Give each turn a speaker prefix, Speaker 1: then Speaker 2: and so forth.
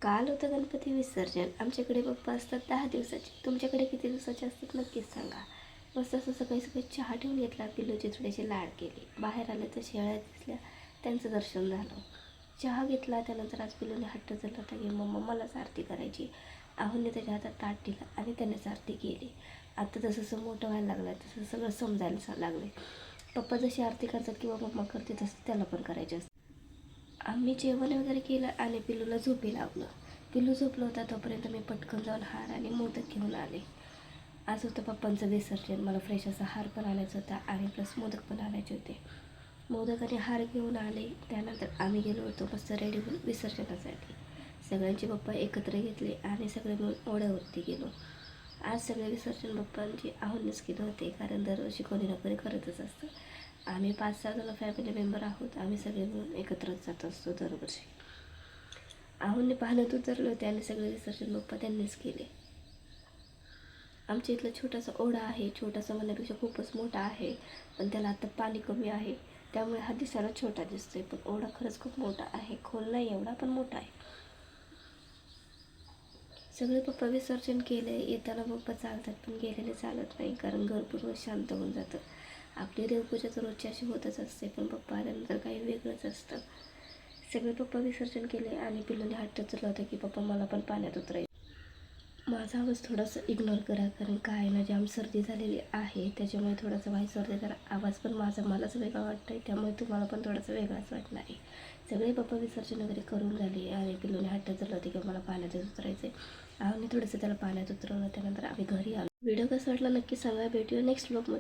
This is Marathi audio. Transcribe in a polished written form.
Speaker 1: काल होतं गणपती विसर्जन. आमच्याकडे बाप्पा असतात 10 दिवसाचे. तुमच्याकडे किती दिवसाचे असतात नक्कीच सांगा. मस्त असं सकाळी सकाळी चहा ठेवून घेतला, पिल्लूचे थोडेसे लाड केले. बाहेर आले तर शेळ्या दिसल्या, त्यांचं दर्शन झालं. चहा घेतला, त्यानंतर आज पिल्लूने हट्ट धरला होता की मम्मा मलाच आरती करायची. आहोंनी त्याच्या हातात ताट दिलं आणि त्यानेच आरती केली. आता जसं जसं मोठं व्हायला लागलं तसं सगळं समजायला लागले. पप्पा जशी आरती करतात किंवा मम्मा करते तसं त्याला पण करायचे असतं. आम्ही जेवण वगैरे केलं आणि पिल्लूला झोपी लावलं. पिल्लू झोपलं होता तोपर्यंत मी पटकन जाऊन हार आणि मोदक घेऊन आले. आज होतं पप्पांचं विसर्जन. मला फ्रेश असा हार पण आणायचा होता आणि प्लस मोदक पण आणायचे होते. मोदक आणि हार घेऊन आले. त्यानंतर आम्ही गेलो होतो मस्त रेडी होऊन विसर्जनासाठी. सगळ्यांचे पप्पा एकत्र घेतले आणि सगळे मिळून ओढ्यावरती गेलो. आज सगळे विसर्जन पप्पांची आहोंनीच केले होते, कारण दरवर्षी कोणी ना कोणी करतच असतं. आम्ही 5-6 जण फॅमिली मेंबर आहोत. आम्ही सगळे मिळून एकत्रच जात असतो दरवर्षी. आहोंनी पाण्यात उतरले होते आणि सगळे विसर्जन पप्पा त्यांनीच केले. आमच्या इथला छोटासा ओढा आहे. छोटासा म्हणण्यापेक्षा खूपच मोठा आहे, पण त्याला आता पाणी कमी आहे, त्यामुळे हा दिसायला छोटा दिसतोय. पण ओढा खरंच खूप मोठा आहे. खोल नाही एवढा, पण मोठा आहे. सगळे पप्पा विसर्जन केले. येताना पप्पा चालतात, पण गेलेले चालत नाही, कारण घर पूर्ण शांत होऊन जातं. आपली देवपूजा तर रोजची अशी होतच असते, पण पप्पा आल्यानंतर काही वेगळंच असतं. सगळे पप्पा विसर्जन केले आणि पिल्लूने हट्ट धरला होता की पप्पा मला पण पाण्यात उतरायचं. माझा आवाज थोडासा इग्नोर करा, कारण काय ना जाम सर्दी झालेली आहे, त्याच्यामुळे थोडासा व्हायस सर्दी तर आवाज पण माझा मलाच वेगळा वाटतं आहे, त्यामुळे तुम्हाला पण थोडासा वेगळाच वाटणार आहे. सगळे पप्पा विसर्जन वगैरे करून झाले आणि पिल्लूने हट्ट धरला होते की मला पाण्यात उतरायचं आहे. आम्ही थोडंसं त्याला पाण्यात उतरवलं. त्यानंतर आम्ही घरी आलो. व्हिडिओ कसा वाटला नक्की सांगा. भेटूया नेक्स्ट ब्लॉगमध्ये.